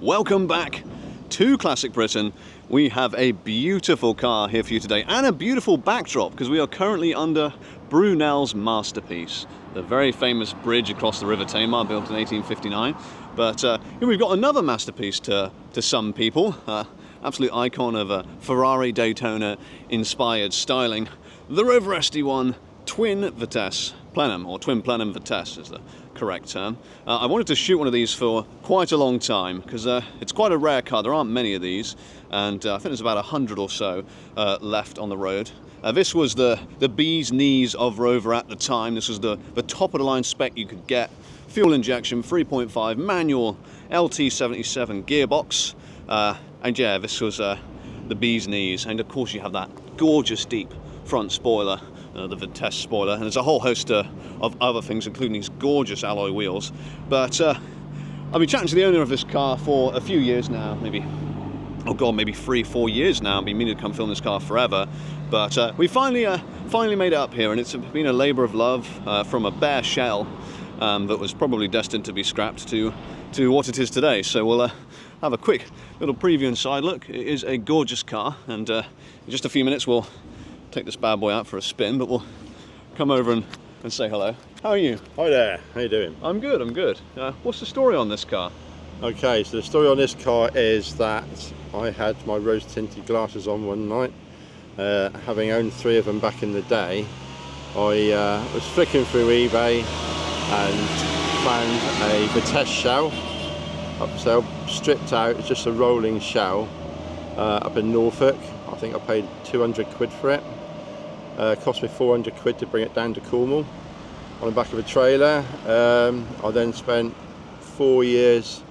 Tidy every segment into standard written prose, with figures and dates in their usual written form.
Welcome back to Classic Britain. We have a beautiful car here for you today and a beautiful backdrop because we are currently under Brunel's masterpiece, the very famous bridge across the River Tamar built in 1859. But here we've got another masterpiece to some people, absolute icon of Ferrari Daytona inspired styling, the Rover SD1 twin Vitesse Plenum, or twin Plenum Vitesse is the correct term. I wanted to shoot one of these for quite a long time because it's quite a rare car. There aren't many of these, and I think there's about 100 or so left on the road. This was the bee's knees of Rover at the time. This was the top of the line spec you could get. Fuel injection, 3.5 manual LT77 gearbox, and yeah, this was the bee's knees. And of course you have that gorgeous deep front spoiler, the Vitesse spoiler, and there's a whole host of other things, including these gorgeous alloy wheels. But I've been chatting to the owner of this car for a few years now, maybe 3-4 years now. I've been meaning to come film this car forever, but we finally made it up here, and it's been a labour of love from a bare shell that was probably destined to be scrapped to what it is today. So we'll have a quick little preview inside. Look, it is a gorgeous car, and in just a few minutes we'll take this bad boy out for a spin, but we'll come over and say hello. How are you? Hi there, how you doing? I'm good, I'm good. What's the story on this car? Okay, so the story on this car is that I had my rose tinted glasses on one night. Having owned 3 of them back in the day, I was flicking through eBay and found a Vitesse shell up for sale, stripped out. It's just a rolling shell up in Norfolk. I think I paid 200 quid for it. Cost me 400 quid to bring it down to Cornwall on the back of a trailer. I then spent 4 years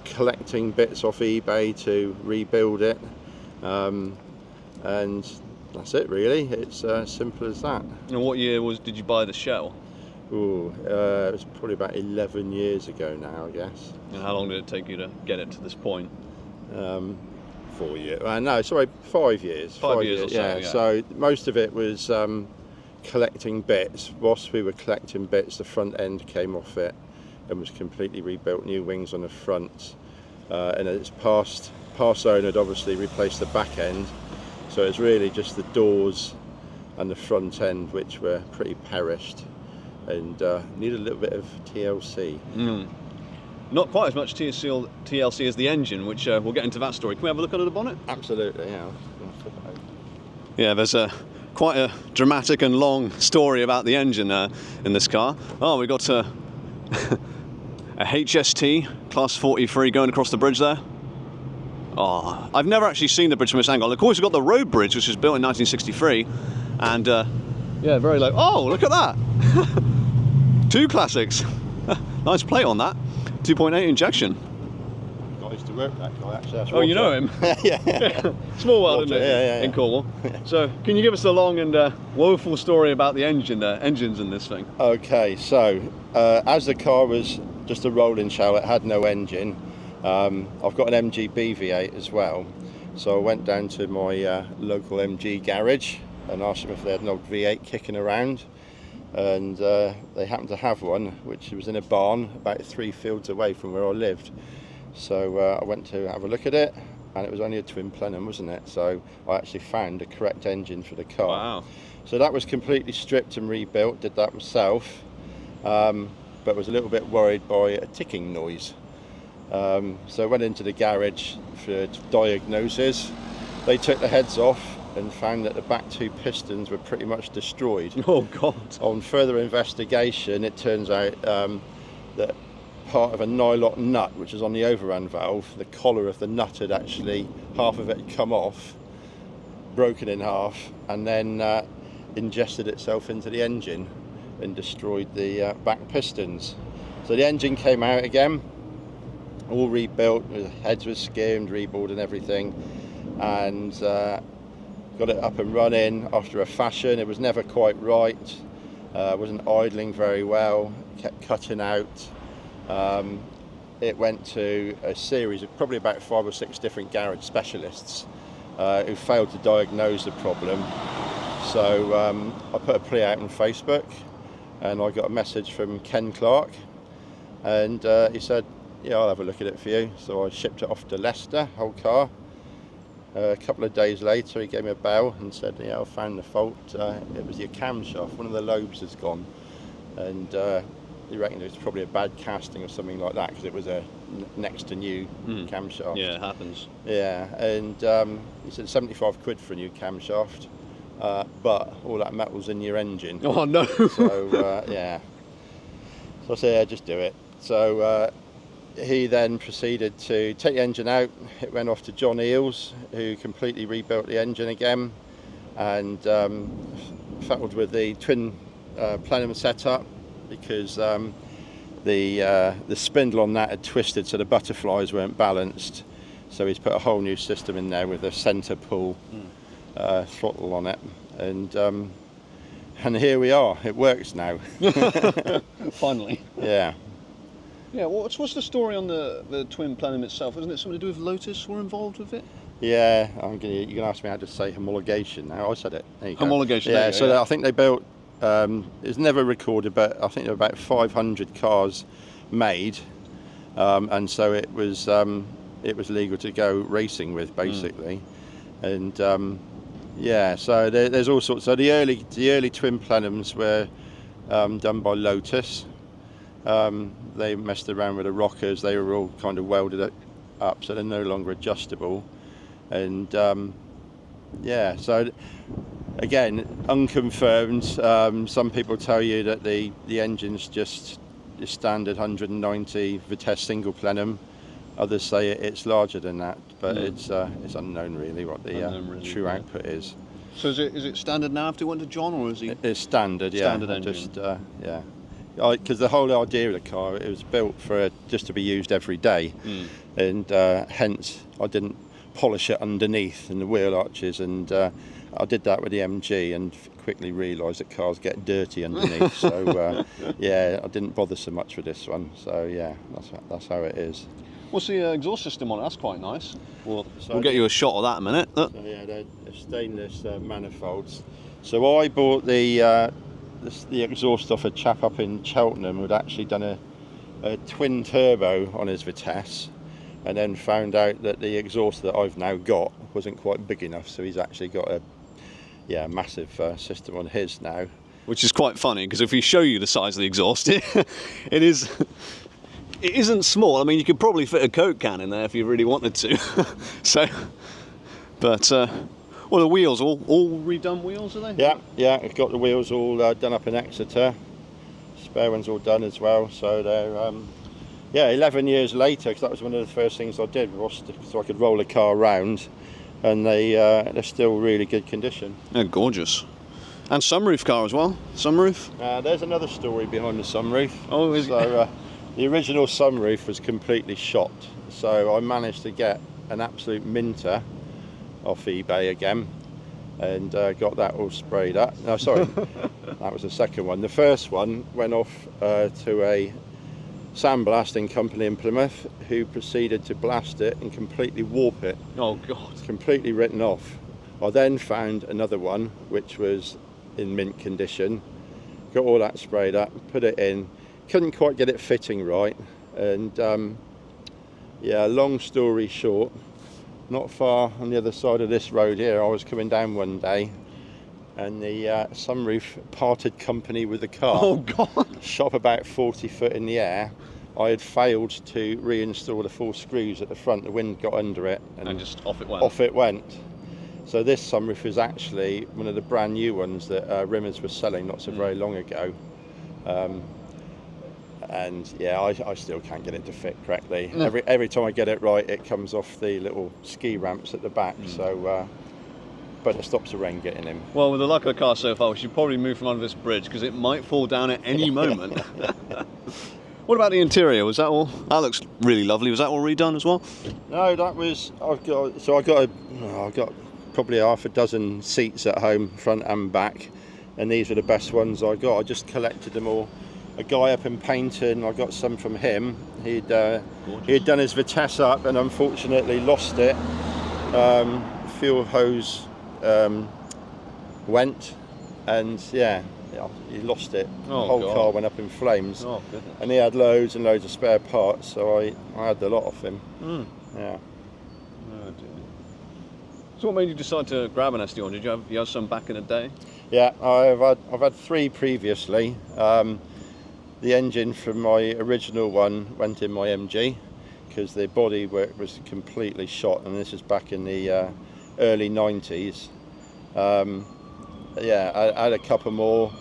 collecting bits off eBay to rebuild it, and that's it really. It's simple as that. And what year did you buy the shell? Ooh, it was probably about 11 years ago now, I guess. And how long did it take you to get it to this point? 4 years. No, sorry, 5 years. 5 years or so, yeah. So most of it was collecting bits. Whilst we were collecting bits, the front end came off it and was completely rebuilt, new wings on the front. And its past owner had obviously replaced the back end. So it's really just the doors and the front end which were pretty perished and needed a little bit of TLC. Not quite as much TLC as the engine, which we'll get into that story. Can we have a look under the bonnet? Absolutely, yeah. Yeah, there's quite a dramatic and long story about the engine in this car. Oh, we got a HST Class 43 going across the bridge there. Oh, I've never actually seen the bridge from this angle. Of course, we've got the road bridge, which was built in 1963, and yeah, very low. Oh, look at that! 2 classics. Nice plate on that. 2.8 injection. I used to work that guy actually. Oh, you know him? Yeah. Small world, isn't it? Yeah. In Cornwall. So, can you give us a long and woeful story about the engines in this thing? Okay, so as the car was just a rolling shell, it had no engine. I've got an MG V8 as well, so I went down to my local MG garage and asked them if they had an old V8 kicking around, and they happened to have one, which was in a barn about 3 fields away from where I lived. So I went to have a look at it, and it was only a twin Plenum, wasn't it? So I actually found the correct engine for the car. Wow. So that was completely stripped and rebuilt, did that myself, but was a little bit worried by a ticking noise. So I went into the garage for diagnosis. They took the heads off and found that the back 2 pistons were pretty much destroyed. Oh God. On further investigation, it turns out that part of a nylon nut, which is on the overrun valve, the collar of the nut had actually, half of it had come off, broken in half, and then ingested itself into the engine and destroyed the back pistons. So the engine came out again, all rebuilt, the heads were skimmed, rebuilt and everything, and got it up and running after a fashion. It was never quite right, wasn't idling very well, kept cutting out. It went to a series of probably about 5 or 6 different garage specialists who failed to diagnose the problem. So I put a plea out on Facebook, and I got a message from Ken Clark, and he said, yeah, I'll have a look at it for you. So I shipped it off to Leicester, whole car. A couple of days later, he gave me a bell and said, yeah, I found the fault. It was your camshaft. One of the lobes has gone. And he reckoned it was probably a bad casting or something like that, because it was a next to new camshaft. Yeah, it happens. Yeah, and he said 75 quid for a new camshaft, but all that metal's in your engine. Oh no! So yeah, so I said, yeah, just do it. So he then proceeded to take the engine out. It went off to John Eales, who completely rebuilt the engine again, and fettled with the twin Plenum setup, because the spindle on that had twisted, so the butterflies weren't balanced. So he's put a whole new system in there with a centre pull throttle on it, and here we are. It works now. Finally. Yeah. Yeah. What's the story on the twin Plenum itself? Isn't it something to do with Lotus were involved with it? Yeah. You're gonna ask me how to say homologation now. I said it. There you go. Homologation. Yeah. So I think they built. It's never recorded, but I think there were about 500 cars made, and so it was legal to go racing with, basically. And yeah, so there's all sorts. So the early twin Plenums were done by Lotus. They messed around with the rockers. They were all kind of welded up, so they're no longer adjustable. And yeah, so again, unconfirmed. Some people tell you that the engine's just your standard 190 Vitesse single Plenum. Others say it's larger than that, but it's unknown really what the true output is. So is it standard now after it went to John, or is it? It's standard, yeah. Standard engine. Just yeah. Because the whole idea of the car, it was built for just to be used every day, and hence I didn't polish it underneath and the wheel arches, and I did that with the MG and quickly realised that cars get dirty underneath. So yeah, I didn't bother so much with this one. So yeah, that's how it is. What's the exhaust system on it? That's quite nice. We'll get you a shot of that in a minute. So yeah, they're stainless manifolds. So I bought the exhaust off a chap up in Cheltenham who'd actually done a twin turbo on his Vitesse, and then found out that the exhaust that I've now got wasn't quite big enough, so he's actually got a massive system on his now. Which is quite funny, because if we show you the size of the exhaust, it isn't small. I mean, you could probably fit a Coke can in there if you really wanted to. So, but well, the wheels all redone wheels, are they? Yeah, I've got the wheels all done up in Exeter. Spare ones all done as well. So they're 11 years later, because that was one of the first things I did, was so I could roll the car around, and they're still really good condition. They're gorgeous. And sunroof car as well. Sunroof. There's another story behind the sunroof. Oh, is it? The original sunroof was completely shot, so I managed to get an absolute minter off eBay again, and got that all sprayed up. No, sorry, that was the second one. The first one went off to a sandblasting company in Plymouth, who proceeded to blast it and completely warp it. Oh God! It's completely written off. I then found another one which was in mint condition, got all that sprayed up, put it in. Couldn't quite get it fitting right, and yeah, long story short, not far on the other side of this road here, I was coming down one day, and the sunroof parted company with the car. Oh God! Shot about 40 foot in the air. I had failed to reinstall the full screws at the front. The wind got under it, and just off it went. Off it went. So this sunroof is actually one of the brand new ones that Rimmers was selling not so very long ago. And yeah, I still can't get it to fit correctly. No. Every time I get it right, it comes off the little ski ramps at the back. So, but it stops the rain getting in. Well, with the luck of the car so far, we should probably move from under this bridge, because it might fall down at any moment. What about the interior? Was that all? That looks really lovely. Was that all redone as well? No, that was. I got probably half a dozen seats at home, front and back, and these are the best ones I got. I just collected them all. A guy up in Paynton, I got some from him. He'd done his Vitesse up and unfortunately lost it. Fuel hose went, and yeah, he lost it. Oh, the whole God. car went up in flames. Oh, goodness. And he had loads and loads of spare parts, so I had a lot off him. Yeah. Oh, dear. So what made you decide to grab an SD1? Did you have some back in the day? Yeah, I've had 3 previously. The engine from my original one went in my MG because the bodywork was completely shot, and this is back in the early 90s. Yeah, I had a couple more,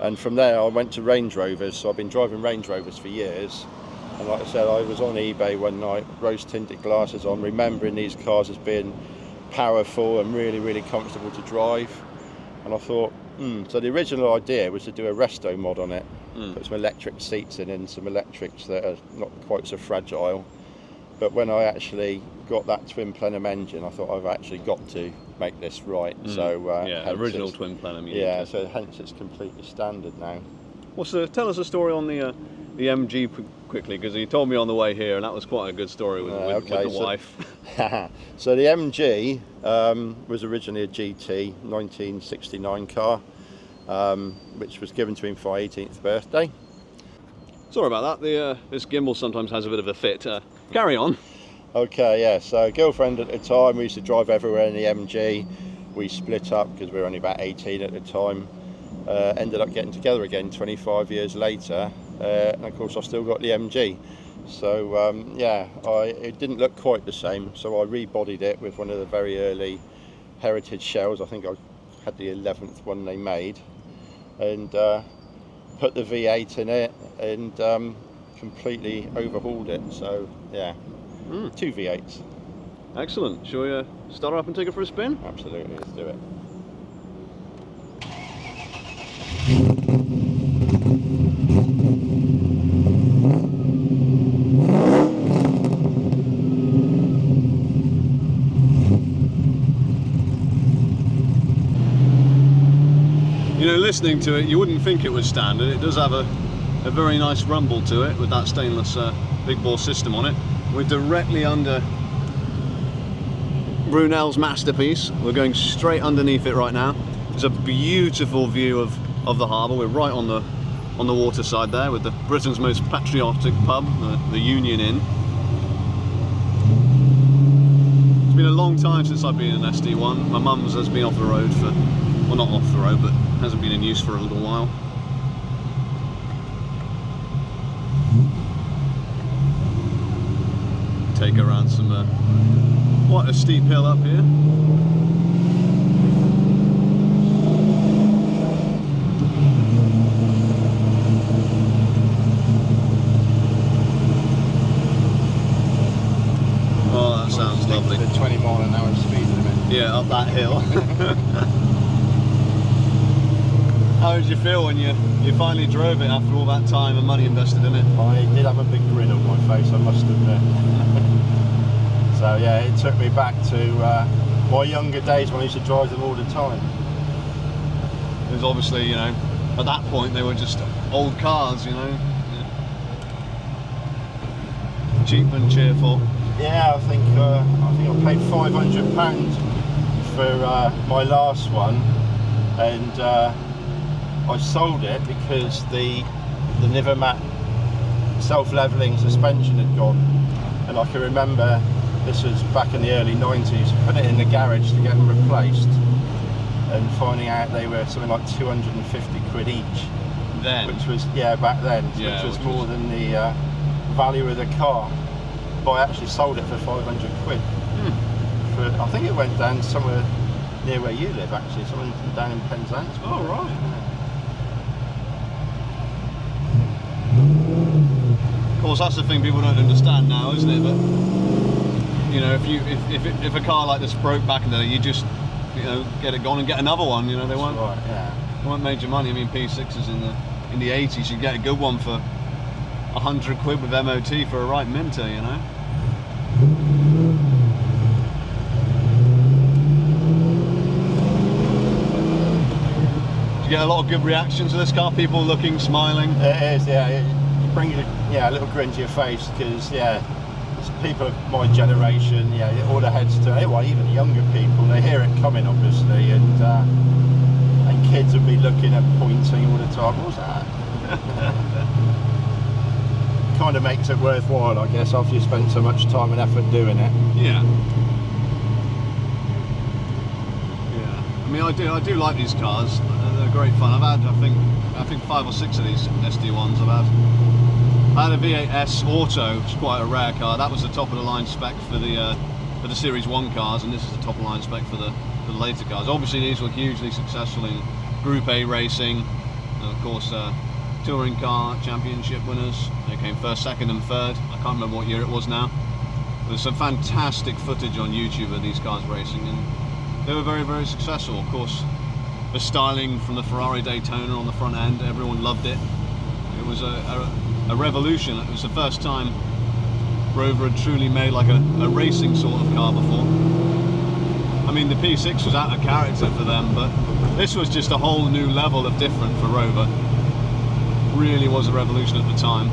and from there I went to Range Rovers, so I've been driving Range Rovers for years. And like I said, I was on eBay one night, rose tinted glasses on, remembering these cars as being powerful and really, really comfortable to drive. And I thought, so the original idea was to do a resto mod on it, put some electric seats in and some electrics that are not quite so fragile. But when I actually got that twin plenum engine, I thought I've actually got to make this right. So yeah, original twin plenum. Yeah, so hence it's completely standard now. Tell us a story on the MG quickly, because you told me on the way here, and that was quite a good story with the wife. So the MG was originally a GT 1969 car, which was given to him for my 18th birthday. Sorry about that. This gimbal sometimes has a bit of a fit. Carry on. Okay, yeah, so girlfriend at the time, we used to drive everywhere in the MG. We split up because we were only about 18 at the time. Ended up getting together again 25 years later, and of course I've still got the MG. So yeah, it didn't look quite the same, so I rebodied it with one of the very early Heritage shells. I think I had the 11th one they made, and put the V8 in it and completely overhauled it. So yeah, 2 V8s. Excellent. Shall we start her up and take it for a spin? Absolutely, let's do it. You know, listening to it, you wouldn't think it was standard. It does have a very nice rumble to it with that stainless big bore system on it. We're directly under Brunel's masterpiece. We're going straight underneath it right now. There's a beautiful view of the harbour. We're right on the water side there with the Britain's most patriotic pub, the Union Inn. It's been a long time since I've been in an SD1. My mum's has been off the road for, well, not off the road, but hasn't been in use for a little while. Take around some quite a steep hill up here. Oh, that sounds lovely. The 20 mile an hour speed limit. Yeah, up that hill. How did you feel when you finally drove it after all that time and money invested in it? I did have a big grin on my face, I must admit. So yeah, it took me back to my younger days when I used to drive them all the time. It was obviously, you know, at that point they were just old cars, you know. Yeah. Cheap and cheerful. Yeah, I think I paid £500 for my last one, and I sold it because the Nivermat self-leveling suspension had gone, and I can remember this was back in the early 90s, put it in the garage to get them replaced and finding out they were something like 250 quid each. Then? Which was, yeah, back then, Yeah, which was more than the value of the car. But I actually sold it for 500 quid. For, I think it went down somewhere near where you live, actually, somewhere down in Penzance. Oh, right. Of course, that's the thing people don't understand now, isn't it? But you know, if a car like this broke back in the day, you just, you know, get it gone and get another one. You know, they won't. Right, yeah. They won't major money. I mean, P6s in the 80s, you'd get a good one for 100 quid with MOT for a right minter. You know. Did you get a lot of good reactions to this car? People looking, smiling? It is, yeah. It brings a little grin to your face because, yeah, it's people of my generation, yeah, all the heads turn. Well, even younger people, they hear it coming, obviously, and kids would be looking and pointing all the time. What's that? Kind of makes it worthwhile, I guess, after you spend so much time and effort doing it. Yeah. I mean, I do like these cars. They're great fun. I've had, I think 5 or 6 of these SD1s. I had a V8S Auto, which is quite a rare car. That was the top of the line spec for the Series 1 cars, and this is the top of the line spec for the later cars. Obviously, these were hugely successful in Group A racing, and of course, touring car championship winners. They came first, second, and third. I can't remember what year it was now. There's some fantastic footage on YouTube of these cars racing, and they were very, very successful. Of course, the styling from the Ferrari Daytona on the front end, everyone loved it. It was a revolution. It was the first time Rover had truly made like a racing sort of car before. I mean, the P6 was out of character for them, but this was just a whole new level of different for Rover. Really was a revolution at the time.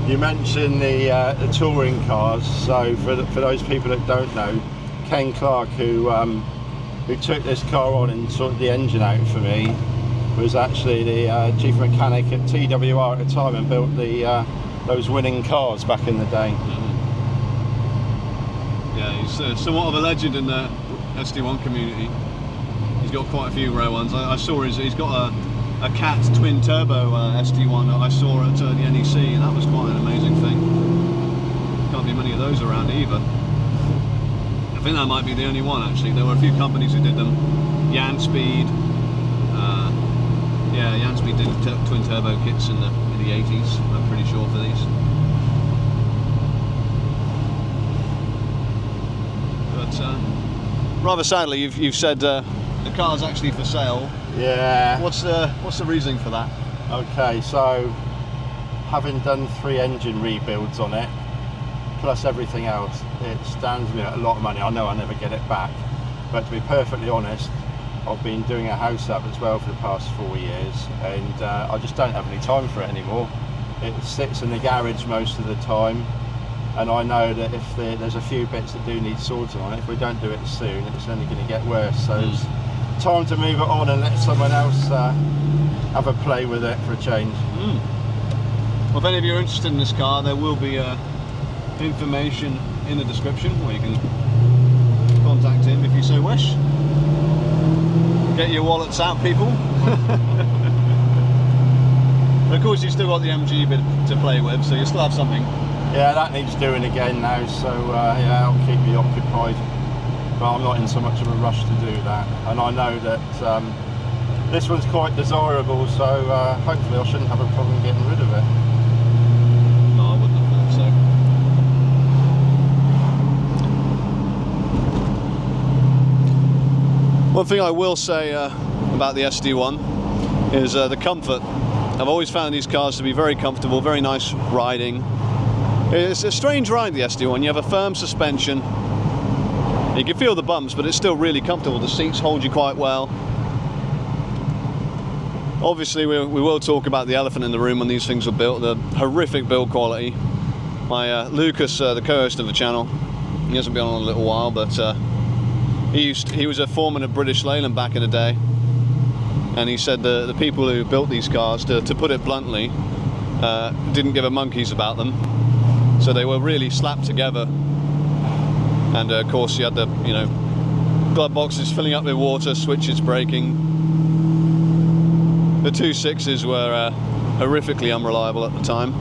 You mentioned the touring cars, so for those people that don't know, Ken Clark, who took this car on and sorted the engine out for me, was actually the chief mechanic at TWR at the time and built those winning cars back in the day. Yeah, he's somewhat of a legend in the SD1 community. He's got quite a few rare ones. I saw he's got a Cat twin turbo SD1 that I saw at the NEC, and that was quite an amazing thing. Can't be many of those around either. I think that might be the only one actually. There were a few companies who did them. Janspeed, yeah, Janspeed did twin turbo kits in the 80s. I'm pretty sure for these. But rather sadly, you've said the car's actually for sale. Yeah. What's the reasoning for that? Okay, so having done 3 engine rebuilds on it, plus everything else, it stands me a lot of money. I know I'll never get it back, but to be perfectly honest, I've been doing a house up as well for the past 4 years, and I just don't have any time for it anymore. It sits in the garage most of the time, and I know that if there's a few bits that do need sorting on it, if we don't do it soon, it's only going to get worse. So it's time to move it on and let someone else have a play with it for a change. Well, if any of you are interested in this car, there will be information in the description where you can contact him if you so wish. Get your wallets out, people. But of course, you've still got the MG bit to play with, so you still have something. Yeah, that needs doing again now, so yeah, I'll keep me occupied. But I'm not in so much of a rush to do that, and I know that this one's quite desirable, so hopefully I shouldn't have a problem getting rid of it. No, I wouldn't have thought so. One thing I will say about the SD1 is the comfort. I've always found these cars to be very comfortable, very nice riding. It's a strange ride, the SD1. You have a firm suspension. You can feel the bumps, but it's still really comfortable. The seats hold you quite well. Obviously, we will talk about the elephant in the room when these things were built, the horrific build quality. My Lucas, the co-host of the channel, he hasn't been on in a little while, but he was a foreman at British Leyland back in the day, and he said the people who built these cars, to put it bluntly, didn't give a monkeys about them. So they were really slapped together, and of course you had the glove boxes filling up with water, switches breaking. The 2.6s were horrifically unreliable at the time.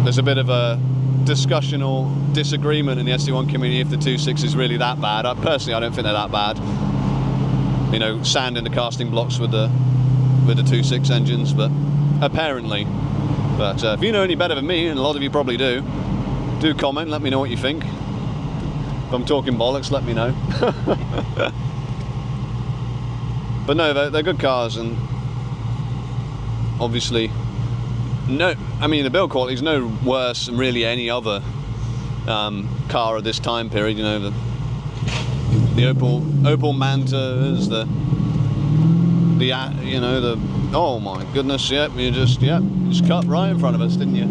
There's a bit of a discussion or disagreement in the SD1 community if the 2.6 is really that bad. Personally, I don't think they're that bad. Sand in the casting blocks with the 2.6 engines, but apparently. But if you know any better than me, and a lot of you probably do comment, let me know what you think. If I'm talking bollocks, let me know. But no, they're good cars, and obviously, the build quality is no worse than really any other car of this time period. The Opel Mantas, the oh my goodness, yep, you just cut right in front of us, didn't you?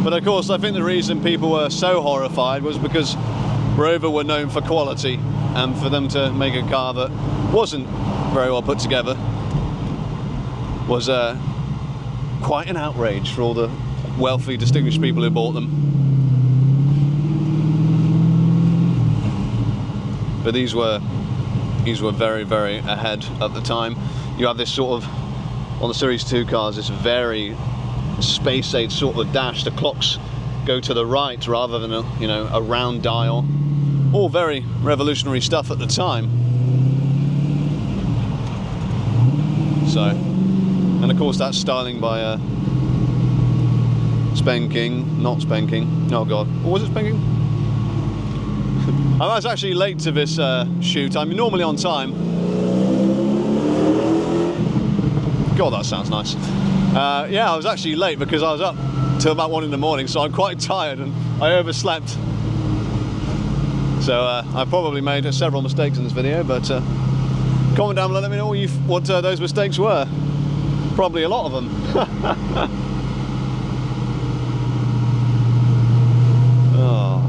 But of course, I think the reason people were so horrified was because Rover were known for quality. and for them to make a car that wasn't very well put together was quite an outrage for all the wealthy, distinguished people who bought them. But these were very, very ahead at the time. You have this sort of, on the Series 2 cars, this very space age sort of dash. The clocks go to the right rather than a round dial. All very revolutionary stuff at the time. So, and of course that's styling by Spanking, not Spanking. Oh god, or was it Spanking? I was actually late to this shoot. I'm normally on time. God, that sounds nice. Yeah, I was actually late because I was up till about 1 in the morning, so I'm quite tired and I overslept. So I probably made several mistakes in this video, but comment down below, let me know what those mistakes were. Probably a lot of them. Oh.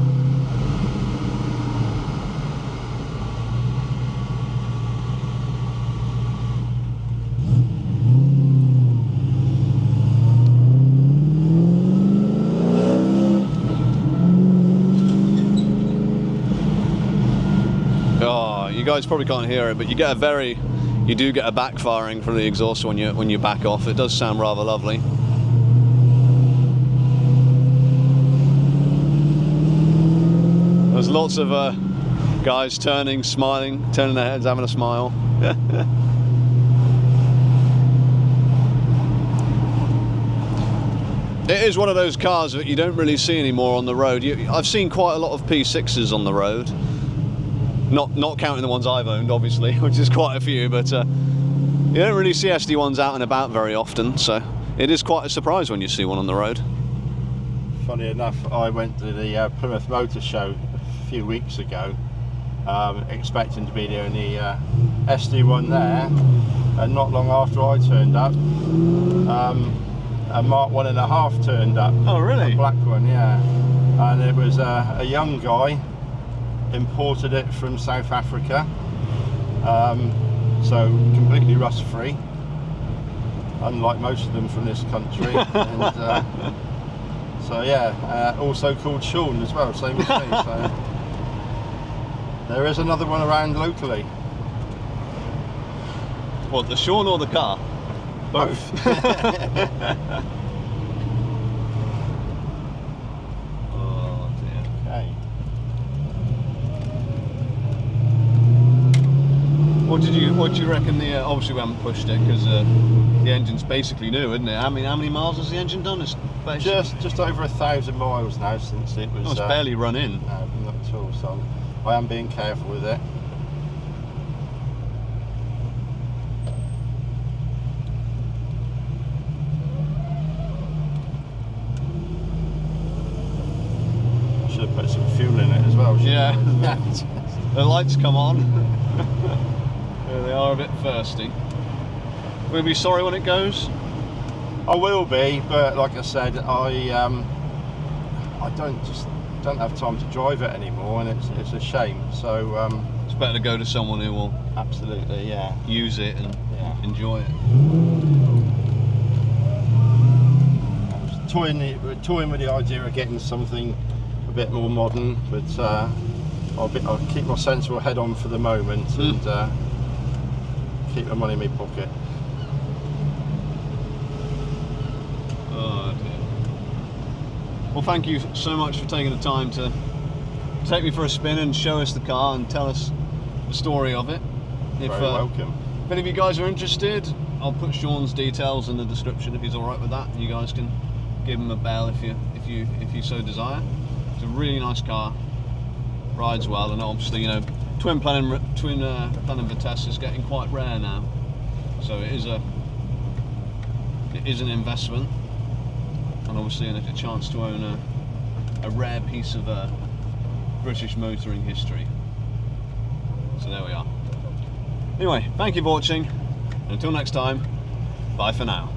You guys probably can't hear it, but you do get a backfiring from the exhaust when you back off. It does sound rather lovely. There's lots of guys turning, smiling, turning their heads, having a smile. It is one of those cars that you don't really see anymore on the road. I've seen quite a lot of P6s on the road. Not counting the ones I've owned, obviously, which is quite a few, but you don't really see SD1s out and about very often, so it is quite a surprise when you see one on the road. Funny enough, I went to the Plymouth Motor Show a few weeks ago, expecting to be the only SD1 there, and not long after I turned up, a Mark 1.5 turned up. Oh really? A black one, yeah. And it was a young guy, imported it from South Africa, so completely rust free, unlike most of them from this country. And so yeah, also called Sean as well, same as me. So there is another one around locally. What, the Sean or the car? Both. Oh dear. Okay. What do you reckon? Obviously we haven't pushed it because the engine's basically new, isn't it? How many miles has the engine done? It's just over 1,000 miles now since it was. Oh, it's barely run in. No, not at all. So I am being careful with it. Should have put some fuel in it as well. Yeah. The lights come on. Yeah, they are a bit thirsty. We'll be sorry when it goes. I will be, but like I said, I don't have time to drive it anymore, and it's a shame. So it's better to go to someone who will absolutely, yeah, use it and enjoy it. I was toying with the idea of getting something a bit more modern, but I'll keep my sensible head on for the moment and keep my money in my pocket. Oh dear. Well, thank you so much for taking the time to take me for a spin and show us the car and tell us the story of it. Very welcome. If any of you guys are interested, I'll put Sean's details in the description if he's all right with that. You guys can give him a bell if you so desire. It's a really nice car, rides well, and obviously, you know, twin Plenum Vitesse is getting quite rare now, so it is an investment, and obviously a chance to own a rare piece of British motoring history. So there we are. Anyway, thank you for watching, and until next time, bye for now.